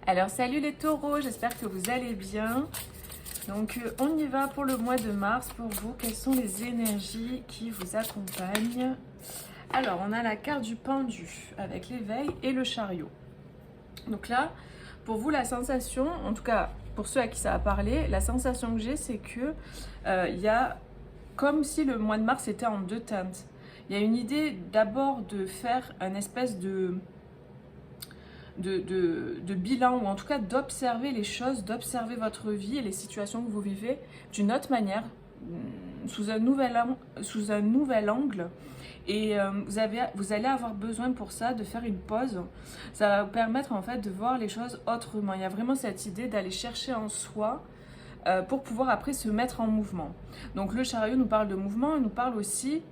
Alors salut les taureaux, j'espère que vous allez bien. Donc on y va pour le mois de mars pour vous. Quelles sont les énergies qui vous accompagnent? Alors on a la carte du pendu avec l'éveil et le chariot. Donc là, pour vous la sensation, en tout cas pour ceux à qui ça a parlé, la sensation que j'ai c'est que il y a comme si le mois de mars était en deux teintes. Il y a une idée d'abord de faire un espèce de bilan, ou en tout cas d'observer les choses, d'observer votre vie et les situations que vous vivez d'une autre manière, sous un nouvel angle. Et vous allez avoir besoin pour ça de faire une pause. Ça va vous permettre en fait de voir les choses autrement. Il y a vraiment cette idée d'aller chercher en soi pour pouvoir après se mettre en mouvement. Donc le chariot nous parle de mouvement, il nous parle aussi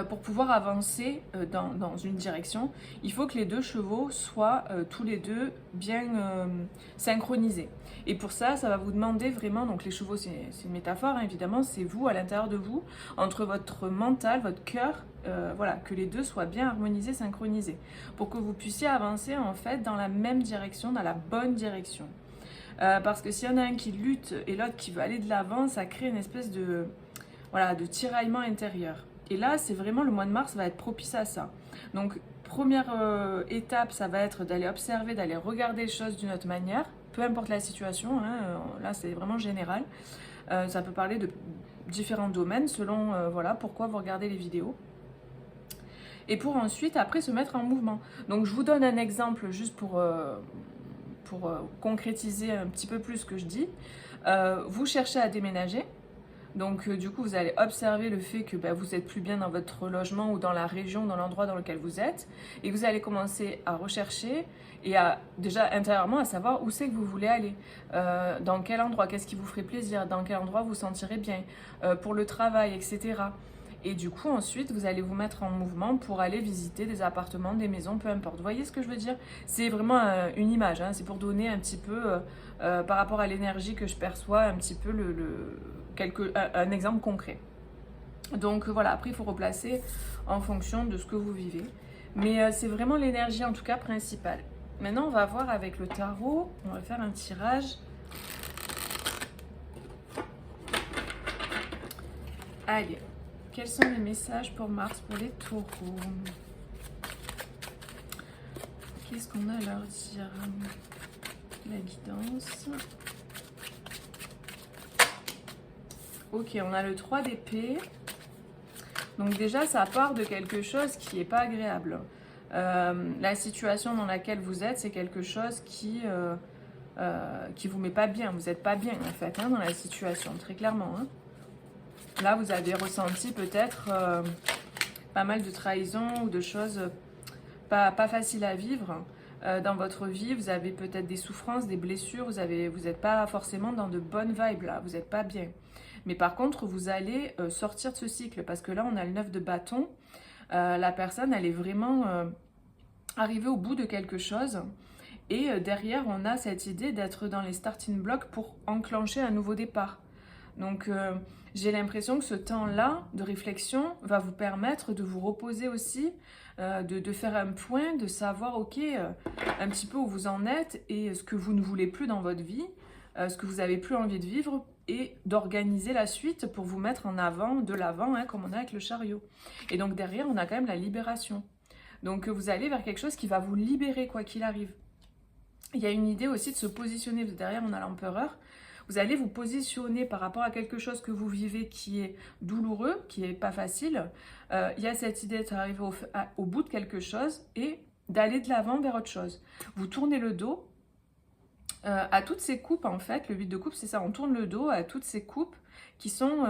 pour pouvoir avancer dans une direction, il faut que les deux chevaux soient tous les deux bien synchronisés. Et pour ça, ça va vous demander vraiment, donc les chevaux c'est une métaphore hein, évidemment, c'est vous à l'intérieur de vous, entre votre mental, votre cœur, voilà, que les deux soient bien harmonisés, synchronisés, pour que vous puissiez avancer en fait dans la même direction, dans la bonne direction. Parce que s'il y en a un qui lutte et l'autre qui veut aller de l'avant, ça crée une espèce de, voilà, de tiraillement intérieur. Et là, c'est vraiment le mois de mars va être propice à ça. Donc, première étape, ça va être d'aller observer, d'aller regarder les choses d'une autre manière, peu importe la situation, hein, là c'est vraiment général. Ça peut parler de différents domaines selon voilà, pourquoi vous regardez les vidéos. Et pour ensuite, après, se mettre en mouvement. Donc, je vous donne un exemple juste pour concrétiser un petit peu plus ce que je dis. Vous cherchez à déménager. Donc du coup, vous allez observer le fait que vous n'êtes plus bien dans votre logement ou dans la région, dans l'endroit dans lequel vous êtes. Et vous allez commencer à rechercher et à, déjà intérieurement, à savoir où c'est que vous voulez aller. Dans quel endroit, qu'est-ce qui vous ferait plaisir, dans quel endroit vous vous sentirez bien, pour le travail, etc. Et du coup, ensuite, vous allez vous mettre en mouvement pour aller visiter des appartements, des maisons, peu importe. Vous voyez ce que je veux dire? C'est vraiment une image, hein. C'est pour donner un petit peu, par rapport à l'énergie que je perçois, un petit peu un exemple concret. Donc voilà, après il faut replacer en fonction de ce que vous vivez. Mais c'est vraiment l'énergie en tout cas principale. Maintenant on va voir avec le tarot, on va faire un tirage. Allez, quels sont les messages pour Mars pour les taureaux? Qu'est-ce qu'on a à leur dire? La guidance. Ok, on a le 3 d'épée. Donc déjà, ça part de quelque chose qui n'est pas agréable. La situation dans laquelle vous êtes, c'est quelque chose qui vous met pas bien. Vous n'êtes pas bien, en fait, hein, dans la situation, très clairement. Hein. Là, vous avez ressenti peut-être pas mal de trahisons ou de choses pas faciles à vivre. Dans votre vie, vous avez peut-être des souffrances, des blessures, vous n'êtes pas forcément dans de bonnes vibes là, vous n'êtes pas bien. Mais par contre, vous allez sortir de ce cycle parce que là, on a le 9 de bâton. La personne, elle est vraiment arrivée au bout de quelque chose. Et derrière, on a cette idée d'être dans les starting blocks pour enclencher un nouveau départ. Donc, j'ai l'impression que ce temps-là de réflexion va vous permettre de vous reposer aussi, de faire un point, de savoir, ok, un petit peu où vous en êtes et ce que vous ne voulez plus dans votre vie, ce que vous n'avez plus envie de vivre et d'organiser la suite pour vous mettre en avant, de l'avant, hein, comme on a avec le chariot. Et donc derrière, on a quand même la libération. Donc vous allez vers quelque chose qui va vous libérer quoi qu'il arrive. Il y a une idée aussi de se positionner. Derrière, on a l'empereur. Vous allez vous positionner par rapport à quelque chose que vous vivez qui est douloureux, qui n'est pas facile. Il y a cette idée d'arriver au bout de quelque chose et d'aller de l'avant vers autre chose. Vous tournez le dos à toutes ces coupes, en fait. Le 8 de coupe, c'est ça, on tourne le dos à toutes ces coupes qui sont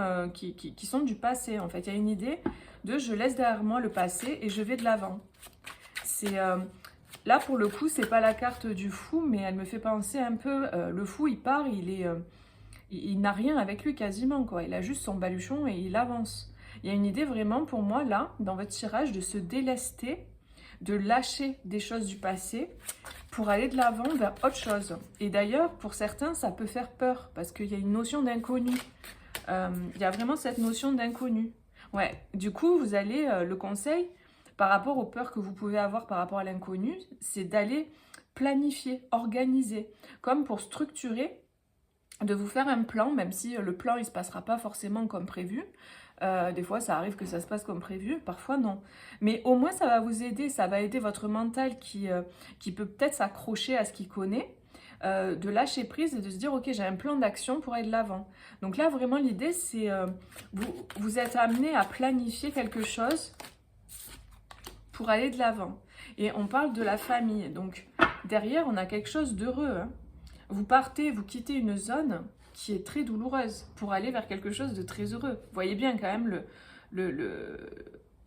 du passé, en fait. Il y a une idée de je laisse derrière moi le passé et je vais de l'avant. C'est... Là, pour le coup, c'est pas la carte du fou, mais elle me fait penser un peu... le fou, il part, il n'a rien avec lui quasiment, quoi. Il a juste son baluchon et il avance. Il y a une idée vraiment, pour moi, là, dans votre tirage, de se délester, de lâcher des choses du passé pour aller de l'avant vers autre chose. Et d'ailleurs, pour certains, ça peut faire peur, parce qu'il y a une notion d'inconnu. Il y a vraiment cette notion d'inconnu. Ouais, du coup, vous allez, le conseil... Par rapport aux peurs que vous pouvez avoir par rapport à l'inconnu, c'est d'aller planifier, organiser, comme pour structurer, de vous faire un plan, même si le plan il ne se passera pas forcément comme prévu. Des fois ça arrive que ça se passe comme prévu, parfois non. Mais au moins ça va vous aider, ça va aider votre mental qui peut peut-être s'accrocher à ce qu'il connaît, de lâcher prise et de se dire ok j'ai un plan d'action pour aller de l'avant. Donc là vraiment l'idée c'est vous êtes amené à planifier quelque chose pour aller de l'avant. Et on parle de la famille, donc derrière on a quelque chose d'heureux. Hein. Vous partez, vous quittez une zone qui est très douloureuse pour aller vers quelque chose de très heureux. Vous voyez bien quand même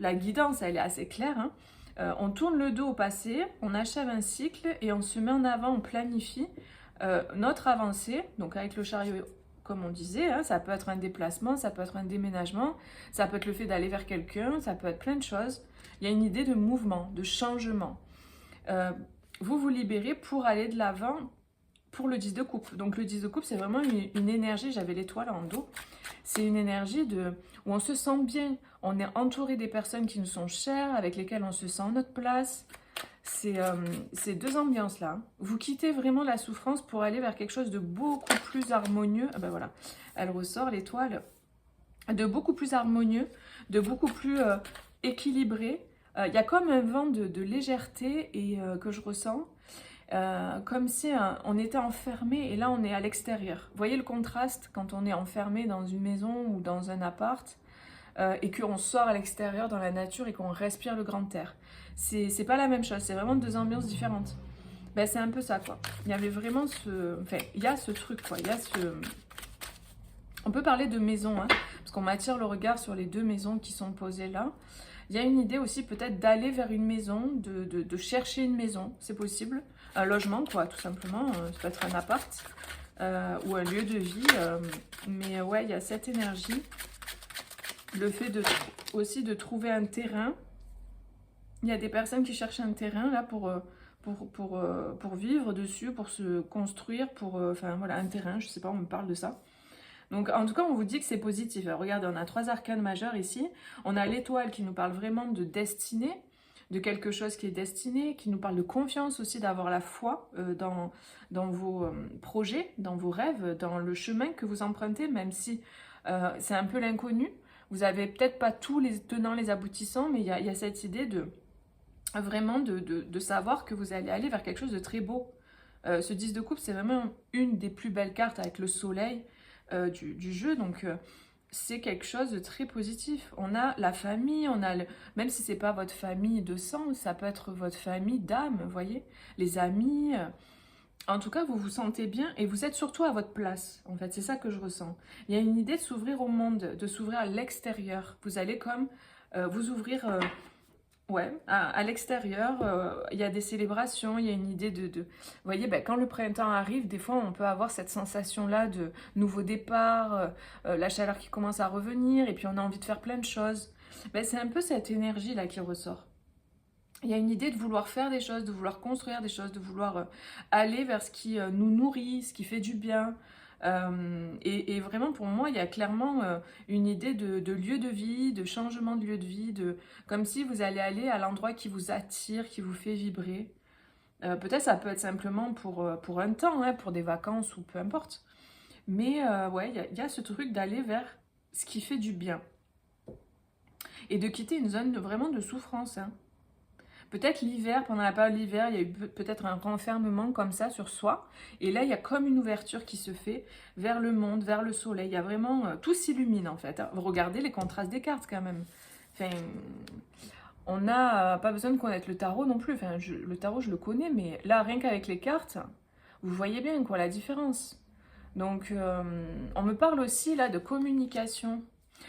la guidance, elle est assez claire. Hein. On tourne le dos au passé, on achève un cycle et on se met en avant, on planifie notre avancée. Donc avec le chariot, comme on disait, hein, ça peut être un déplacement, ça peut être un déménagement, ça peut être le fait d'aller vers quelqu'un, ça peut être plein de choses. Il y a une idée de mouvement, de changement. Vous vous libérez pour aller de l'avant pour le 10 de coupe. Donc le 10 de coupe, c'est vraiment une énergie, j'avais l'étoile en dos, c'est une énergie où on se sent bien, on est entouré des personnes qui nous sont chères, avec lesquelles on se sent à notre place. C'est deux ambiances-là. Hein. Vous quittez vraiment la souffrance pour aller vers quelque chose de beaucoup plus harmonieux. Ah ben voilà, elle ressort l'étoile. De beaucoup plus harmonieux, de beaucoup plus équilibré. Il y a comme un vent de légèreté et que je ressens. Comme si on était enfermé et là on est à l'extérieur. Vous voyez le contraste quand on est enfermé dans une maison ou dans un appart et qu'on sort à l'extérieur dans la nature et qu'on respire le grand air. C'est pas la même chose, c'est vraiment deux ambiances différentes. Ben, c'est un peu ça quoi. Il y avait vraiment il y a ce truc quoi, il y a On peut parler de maison, hein, parce qu'on m'attire le regard sur les deux maisons qui sont posées là. Il y a une idée aussi peut-être d'aller vers une maison, de chercher une maison, c'est possible. Un logement, quoi, tout simplement. Ça peut être un appart ou un lieu de vie. Mais ouais, il y a cette énergie. Le fait aussi de trouver un terrain. Il y a des personnes qui cherchent un terrain là pour vivre dessus, pour se construire, enfin voilà, un terrain, je sais pas, on me parle de ça. Donc en tout cas, on vous dit que c'est positif. Alors, regardez, on a 3 arcanes majeurs ici. On a l'étoile qui nous parle vraiment de destinée, de quelque chose qui est destiné, qui nous parle de confiance aussi, d'avoir la foi dans vos projets, dans vos rêves, dans le chemin que vous empruntez, même si c'est un peu l'inconnu. Vous n'avez peut-être pas tous les tenants, les aboutissants, mais il y a cette idée de savoir que vous allez aller vers quelque chose de très beau. Ce 10 de coupe, c'est vraiment une des plus belles cartes avec le soleil du jeu, donc c'est quelque chose de très positif. On a la famille, même si c'est pas votre famille de sang, ça peut être votre famille d'âme, vous voyez, les amis. En tout cas, vous vous sentez bien et vous êtes surtout à votre place. En fait, c'est ça que je ressens. Il y a une idée de s'ouvrir au monde, de s'ouvrir à l'extérieur. Vous allez comme vous ouvrir. Ouais, à l'extérieur, il y a des célébrations, il y a une idée Vous voyez, ben, quand le printemps arrive, des fois, on peut avoir cette sensation-là de nouveau départ, la chaleur qui commence à revenir, et puis on a envie de faire plein de choses. Ben, c'est un peu cette énergie-là qui ressort. Il y a une idée de vouloir faire des choses, de vouloir construire des choses, de vouloir aller vers ce qui nous nourrit, ce qui fait du bien. Et vraiment, pour moi, il y a clairement une idée de lieu de vie, de changement de lieu de vie, comme si vous allez aller à l'endroit qui vous attire, qui vous fait vibrer. Peut-être ça peut être simplement pour un temps, hein, pour des vacances ou peu importe. Mais ouais, il y a ce truc d'aller vers ce qui fait du bien. Et de quitter une zone vraiment de souffrance. Hein. Peut-être l'hiver, pendant la période de l'hiver, il y a eu peut-être un renfermement comme ça sur soi. Et là, il y a comme une ouverture qui se fait vers le monde, vers le soleil. Il y a vraiment... tout s'illumine en fait. Hein. Regardez les contrastes des cartes quand même. Enfin, on n'a pas besoin de connaître le tarot non plus. Enfin, le tarot, je le connais, mais là, rien qu'avec les cartes, vous voyez bien quoi la différence. Donc, on me parle aussi là de communication.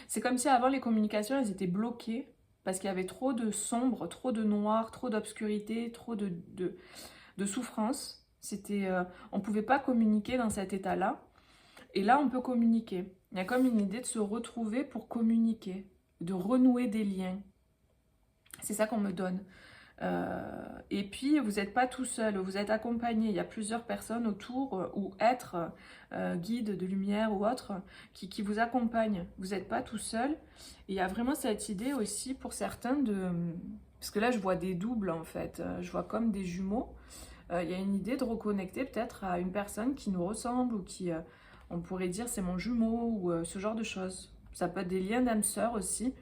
C'est comme si avant, les communications, elles étaient bloquées. Parce qu'il y avait trop de sombre, trop de noir, trop d'obscurité, trop de souffrance. On ne pouvait pas communiquer dans cet état-là. Et là, on peut communiquer. Il y a comme une idée de se retrouver pour communiquer, de renouer des liens. C'est ça qu'on me donne. Et puis, vous n'êtes pas tout seul, vous êtes accompagné. Il y a plusieurs personnes autour ou êtres, guides de lumière ou autres, qui vous accompagnent. Vous n'êtes pas tout seul. Et il y a vraiment cette idée aussi pour certains de... Parce que là, je vois des doubles en fait. Je vois comme des jumeaux. Il y a une idée de reconnecter peut-être à une personne qui nous ressemble ou qui, on pourrait dire, c'est mon jumeau ou ce genre de choses. Ça peut être des liens d'âme sœur aussi.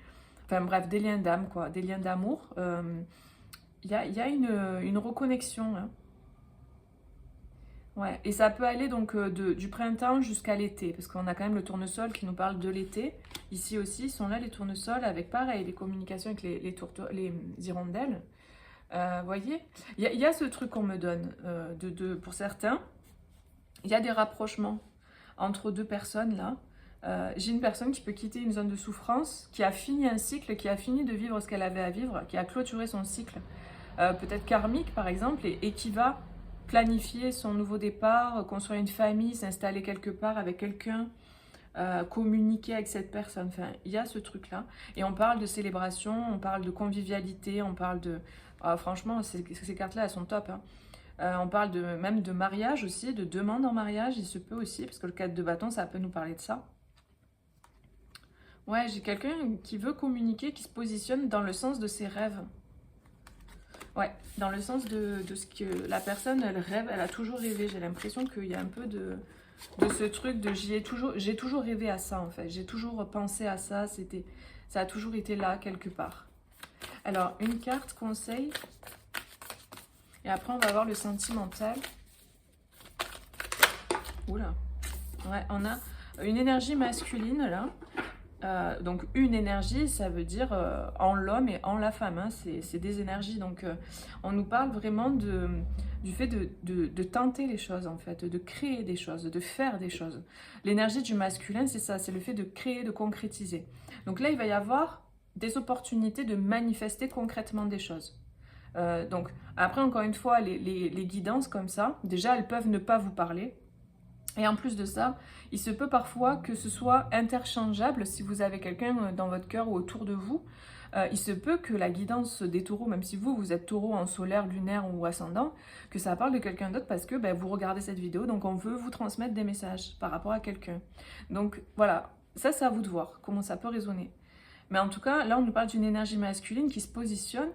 Enfin bref, des liens d'âme, quoi, des liens d'amour. Il y a une reconnexion, hein. Ouais, et ça peut aller donc du printemps jusqu'à l'été, parce qu'on a quand même le tournesol qui nous parle de l'été. Ici aussi, ils sont là les tournesols avec pareil, les communications avec les hirondelles. Voyez, il y a ce truc qu'on me donne, pour certains, il y a des rapprochements entre deux personnes là. J'ai une personne qui peut quitter une zone de souffrance, qui a fini un cycle, qui a fini de vivre ce qu'elle avait à vivre, qui a clôturé son cycle, peut-être karmique par exemple, et qui va planifier son nouveau départ, construire une famille, s'installer quelque part avec quelqu'un, communiquer avec cette personne. Enfin, il y a ce truc-là. Et on parle de célébration, on parle de convivialité, on parle de... franchement, ces cartes-là, elles sont top, hein. On parle même de mariage aussi, de demande en mariage, il se peut aussi, parce que le 4 de bâton, ça peut nous parler de ça. Ouais, j'ai quelqu'un qui veut communiquer, qui se positionne dans le sens de ses rêves. Ouais, dans le sens de ce que la personne, elle rêve, elle a toujours rêvé. J'ai l'impression qu'il y a un peu de ce truc de j'ai toujours rêvé à ça en fait. J'ai toujours pensé à ça, ça a toujours été là quelque part. Alors, une carte conseil. Et après, on va voir le sentimental. Oula. Ouais, on a une énergie masculine là. Donc une énergie, ça veut dire en l'homme et en la femme, hein, c'est des énergies. Donc on nous parle vraiment du fait de tenter les choses en fait, de créer des choses, de faire des choses. L'énergie du masculin, c'est ça, c'est le fait de créer, de concrétiser. Donc là, il va y avoir des opportunités de manifester concrètement des choses. Donc après, encore une fois, les guidances comme ça, déjà, elles peuvent ne pas vous parler. Et en plus de ça, il se peut parfois que ce soit interchangeable si vous avez quelqu'un dans votre cœur ou autour de vous. Il se peut que la guidance des taureaux, même si vous êtes taureau en solaire, lunaire ou ascendant, que ça parle de quelqu'un d'autre parce que vous regardez cette vidéo, donc on veut vous transmettre des messages par rapport à quelqu'un. Donc voilà, ça c'est à vous de voir comment ça peut résonner. Mais en tout cas, là on nous parle d'une énergie masculine qui se positionne,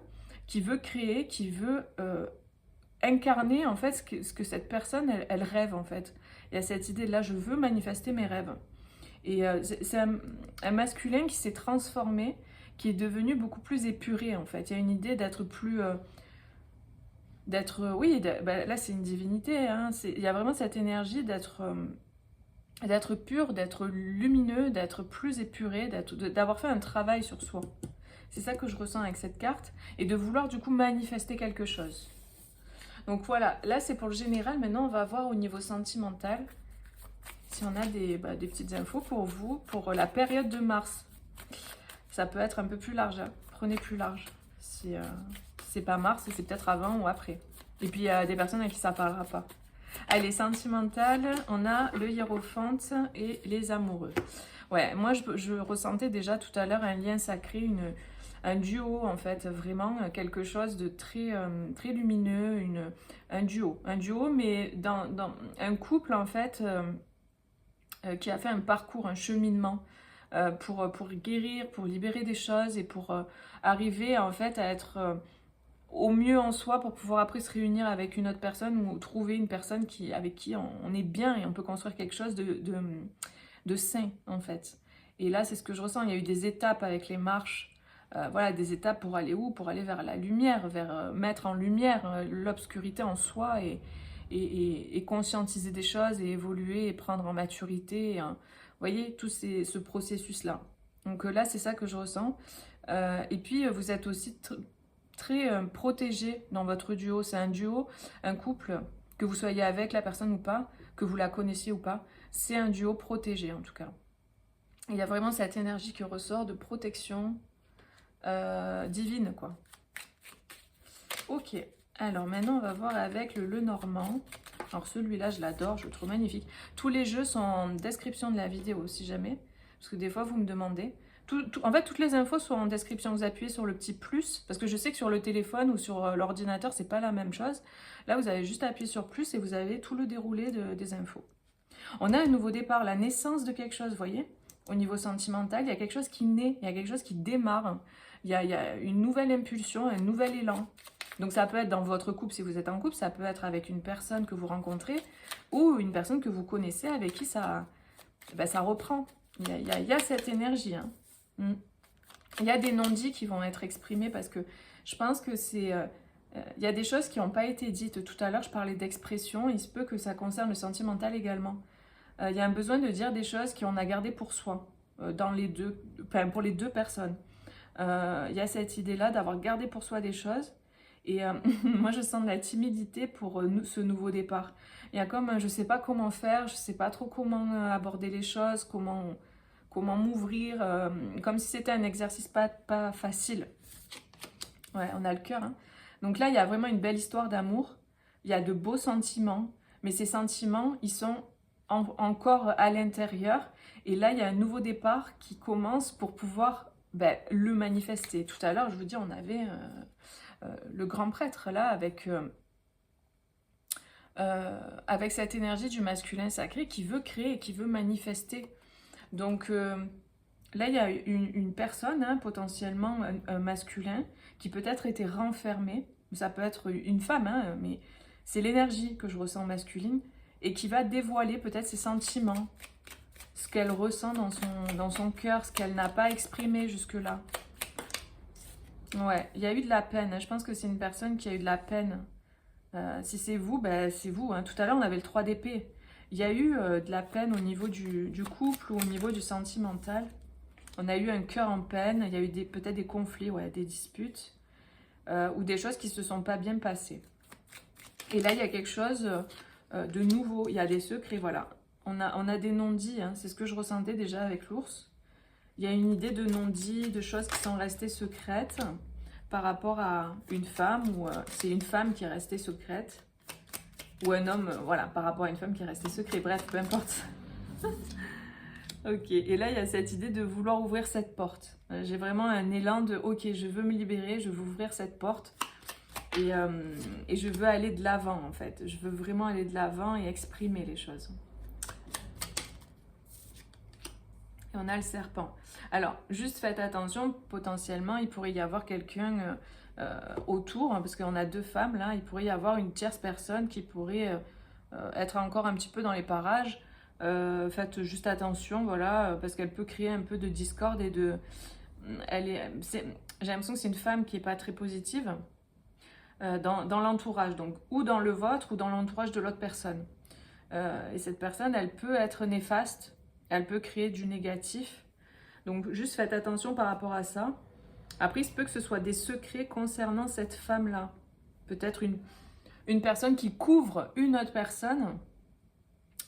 qui veut créer, qui veut incarner en fait ce que cette personne, elle rêve en fait. Il y a cette idée là, je veux manifester mes rêves. Et c'est un masculin qui s'est transformé, qui est devenu beaucoup plus épuré en fait. Il y a une idée d'être plus... oui, là c'est une divinité, hein. Il y a vraiment cette énergie d'être pur, d'être lumineux, d'être plus épuré, d'avoir fait un travail sur soi. C'est ça que je ressens avec cette carte. Et de vouloir du coup manifester quelque chose. Donc voilà, là c'est pour le général. Maintenant on va voir au niveau sentimental si on a des petites infos pour vous, pour la période de mars. Ça peut être un peu plus large, hein. Prenez plus large. Si c'est pas mars, c'est peut-être avant ou après. Et puis il y a des personnes à qui ça parlera pas. Allez, sentimental, on a le hiérophante et les amoureux. Ouais, moi je ressentais déjà tout à l'heure un lien sacré, un duo en fait, vraiment quelque chose de très, très lumineux, un duo, mais dans un couple en fait qui a fait un parcours, un cheminement pour guérir, pour libérer des choses et pour arriver en fait à être au mieux en soi pour pouvoir après se réunir avec une autre personne ou trouver une personne avec qui on est bien et on peut construire quelque chose de sain en fait. Et là c'est ce que je ressens, il y a eu des étapes avec les marches. Voilà, des étapes pour aller où? Pour aller vers la lumière, vers mettre en lumière l'obscurité en soi et conscientiser des choses et évoluer et prendre en maturité. Vous voyez, tout ce processus-là. Donc là, c'est ça que je ressens. Et puis, vous êtes aussi très protégé dans votre duo. C'est un duo, un couple, que vous soyez avec la personne ou pas, que vous la connaissiez ou pas. C'est un duo protégé, en tout cas. Il y a vraiment cette énergie qui ressort de protection, divine quoi. Ok, alors maintenant on va voir avec le Lenormand. Alors celui-là je l'adore, je le trouve magnifique. Tous les jeux sont en description de la vidéo si jamais, parce que des fois vous me demandez. En fait toutes les infos sont en description, vous appuyez sur le petit plus, parce que je sais que sur le téléphone ou sur l'ordinateur c'est pas la même chose. Là vous avez juste appuyé sur plus et vous avez tout le déroulé des infos. On a un nouveau départ, la naissance de quelque chose, vous voyez. Au niveau sentimental, il y a quelque chose qui naît, il y a quelque chose qui démarre. Il y a une nouvelle impulsion, un nouvel élan. Donc ça peut être dans votre couple si vous êtes en couple, ça peut être avec une personne que vous rencontrez ou une personne que vous connaissez avec qui ça, ben, ça reprend. Il y a cette énergie. Hein. Il y a des non-dits qui vont être exprimés parce que je pense que c'est... il y a des choses qui n'ont pas été dites. Tout à l'heure, je parlais d'expression. Il se peut que ça concerne le sentimental également. Il y a un besoin de dire des choses qu'on a gardées pour soi, dans les deux, enfin, pour les deux personnes. Il y a cette idée-là d'avoir gardé pour soi des choses. Et moi, je sens de la timidité pour ce nouveau départ. Il y a comme, je ne sais pas comment faire, je ne sais pas trop comment aborder les choses, comment m'ouvrir, comme si c'était un exercice pas facile. Ouais, on a le cœur. Hein. Donc là, il y a vraiment une belle histoire d'amour. Il y a de beaux sentiments, mais ces sentiments, ils sont encore à l'intérieur. Et là, il y a un nouveau départ qui commence pour pouvoir le manifester. Tout à l'heure, je vous dis, on avait... le grand prêtre là avec cette énergie du masculin sacré qui veut créer, qui veut manifester. Donc là il y a une personne hein, potentiellement un masculin qui peut-être était renfermé, ça peut être une femme hein, mais c'est l'énergie que je ressens masculine et qui va dévoiler peut-être ses sentiments, ce qu'elle ressent dans son cœur, ce qu'elle n'a pas exprimé jusque-là. Ouais, il y a eu de la peine. Je pense que c'est une personne qui a eu de la peine. Si c'est vous, c'est vous. Hein. Tout à l'heure, on avait le 3 d'épée. Il y a eu de la peine au niveau du couple ou au niveau du sentimental. On a eu un cœur en peine. Il y a eu peut-être des conflits, ouais, des disputes ou des choses qui ne se sont pas bien passées. Et là, il y a quelque chose de nouveau. Il y a des secrets, voilà. On a des non-dits. Hein. C'est ce que je ressentais déjà avec l'ours. Il y a une idée de non-dit, de choses qui sont restées secrètes par rapport à une femme, ou c'est une femme qui est restée secrète, ou un homme, voilà, par rapport à une femme qui est restée secrète, bref, peu importe. Ok, et là, il y a cette idée de vouloir ouvrir cette porte. J'ai vraiment un élan de, ok, je veux me libérer, je veux ouvrir cette porte, et je veux aller de l'avant, en fait. Je veux vraiment aller de l'avant et exprimer les choses. Et on a le serpent. Alors, juste faites attention, potentiellement, il pourrait y avoir quelqu'un autour, hein, parce qu'on a deux femmes là, il pourrait y avoir une tierce personne qui pourrait être encore un petit peu dans les parages. Faites juste attention, voilà, parce qu'elle peut créer un peu de discorde et de... J'ai l'impression que c'est une femme qui n'est pas très positive dans l'entourage, donc ou dans le vôtre ou dans l'entourage de l'autre personne. Et cette personne, elle peut être néfaste, elle peut créer du négatif. Donc, juste faites attention par rapport à ça. Après, il se peut que ce soit des secrets concernant cette femme-là. Peut-être une personne qui couvre une autre personne.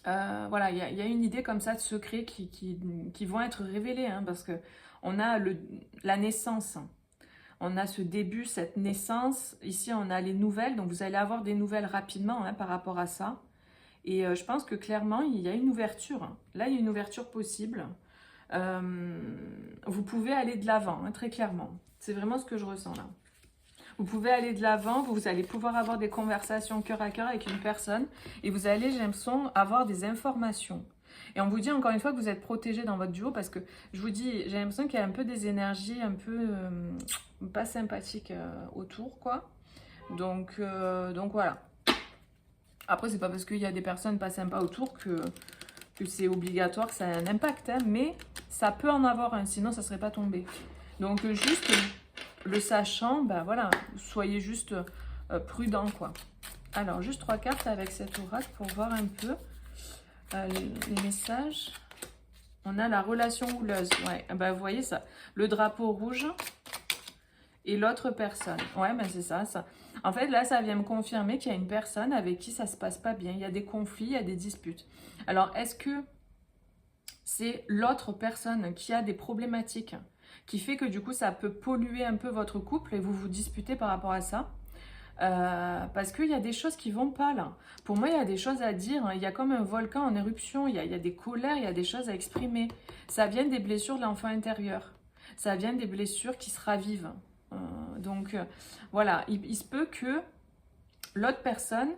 Voilà, il y a une idée comme ça de secrets qui vont être révélés. Hein, parce qu'on a la naissance. On a ce début, cette naissance. Ici, on a les nouvelles. Donc, vous allez avoir des nouvelles rapidement hein, par rapport à ça. Et je pense que clairement, il y a une ouverture. Là, il y a une ouverture possible. Vous pouvez aller de l'avant, hein, très clairement. C'est vraiment ce que je ressens là. Vous pouvez aller de l'avant, vous allez pouvoir avoir des conversations cœur à cœur avec une personne et vous allez, j'ai l'impression, avoir des informations. Et on vous dit encore une fois que vous êtes protégé dans votre duo parce que, je vous dis, j'ai l'impression qu'il y a un peu des énergies un peu pas sympathiques autour, quoi. Donc voilà. Après, c'est pas parce qu'il y a des personnes pas sympas autour que c'est obligatoire, ça a un impact, hein, mais ça peut en avoir un, sinon ça serait pas tombé. Donc juste le sachant, voilà, soyez juste prudent quoi. Alors juste 3 cartes avec cet oracle pour voir un peu les messages. On a la relation houleuse, ouais, vous voyez ça, le drapeau rouge et l'autre personne. Ouais, c'est ça. En fait, là, ça vient me confirmer qu'il y a une personne avec qui ça se passe pas bien. Il y a des conflits, il y a des disputes. Alors, est-ce que c'est l'autre personne qui a des problématiques, qui fait que du coup, ça peut polluer un peu votre couple et vous vous disputez par rapport à ça? Parce qu'il y a des choses qui vont pas là. Pour moi, il y a des choses à dire. Il y a comme un volcan en éruption. Il y a des colères, il y a des choses à exprimer. Ça vient des blessures de l'enfant intérieur. Ça vient des blessures qui se ravivent. Donc voilà, il se peut que l'autre personne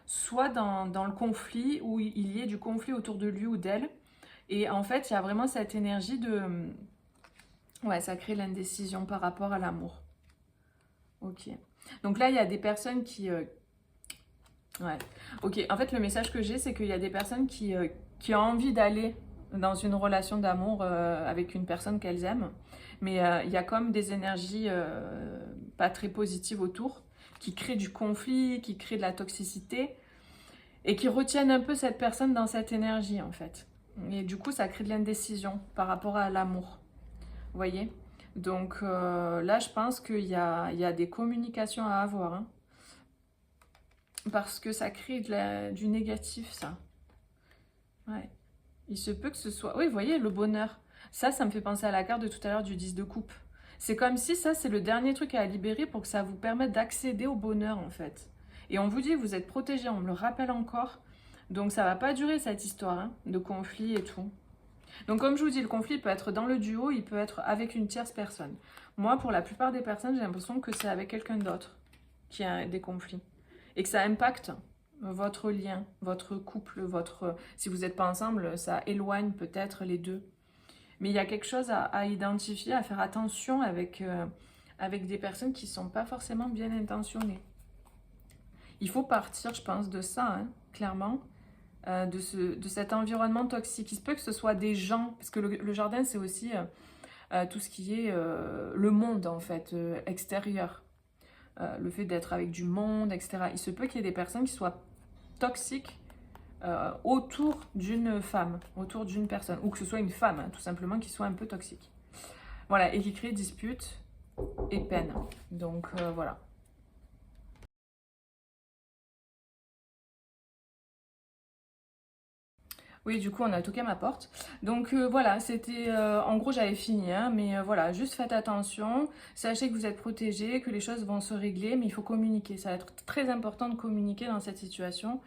soit dans le conflit, ou il y ait du conflit autour de lui ou d'elle. Et en fait, il y a vraiment cette énergie de... Ouais, ça crée l'indécision par rapport à l'amour. Ok. Donc là, il y a des personnes qui... Ouais, ok. En fait, le message que j'ai, c'est qu'il y a des personnes qui ont envie d'aller dans une relation d'amour avec une personne qu'elles aiment. Mais il y a comme des énergies pas très positives autour, qui créent du conflit, qui créent de la toxicité, et qui retiennent un peu cette personne dans cette énergie, en fait. Et du coup, ça crée de l'indécision par rapport à l'amour. Vous voyez? Donc là, je pense il y a des communications à avoir, hein. Parce que ça crée du négatif, ça. Ouais. Il se peut que ce soit... Oui, vous voyez, le bonheur. Ça me fait penser à la carte de tout à l'heure du 10 de coupe. C'est comme si ça, c'est le dernier truc à libérer pour que ça vous permette d'accéder au bonheur, en fait. Et on vous dit, vous êtes protégé, on me le rappelle encore. Donc ça va pas durer, cette histoire, hein, de conflit et tout. Donc comme je vous dis, le conflit peut être dans le duo, il peut être avec une tierce personne. Moi, pour la plupart des personnes, j'ai l'impression que c'est avec quelqu'un d'autre qui a des conflits. Et que ça impacte votre lien, votre couple, si vous n'êtes pas ensemble, ça éloigne peut-être les deux. Mais il y a quelque chose à identifier, à faire attention avec des personnes qui ne sont pas forcément bien intentionnées. Il faut partir, je pense, de ça, hein, clairement, de cet environnement toxique. Il se peut que ce soit des gens, parce que le jardin, c'est aussi tout ce qui est le monde, en fait, extérieur. Le fait d'être avec du monde, etc. Il se peut qu'il y ait des personnes qui soient toxiques autour d'une femme, autour d'une personne, ou que ce soit une femme, hein, tout simplement, qui soit un peu toxique. Voilà, et qui crée disputes et peine. Donc voilà. Oui, du coup, on a toqué à ma porte. Donc voilà, c'était... en gros, j'avais fini, hein, mais voilà, juste faites attention. Sachez que vous êtes protégés, que les choses vont se régler, mais il faut communiquer. Ça va être très important de communiquer dans cette situation.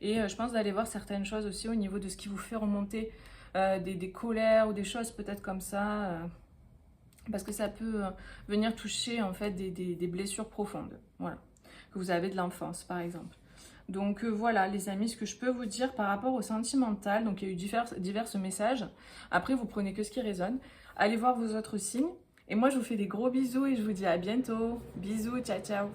Et je pense d'aller voir certaines choses aussi au niveau de ce qui vous fait remonter des colères ou des choses peut-être comme ça. Parce que ça peut venir toucher en fait des blessures profondes. Voilà, que vous avez de l'enfance, par exemple. Donc voilà les amis, ce que je peux vous dire par rapport au sentimental, donc il y a eu divers messages, après vous prenez que ce qui résonne, allez voir vos autres signes, et moi je vous fais des gros bisous et je vous dis à bientôt, bisous, ciao ciao.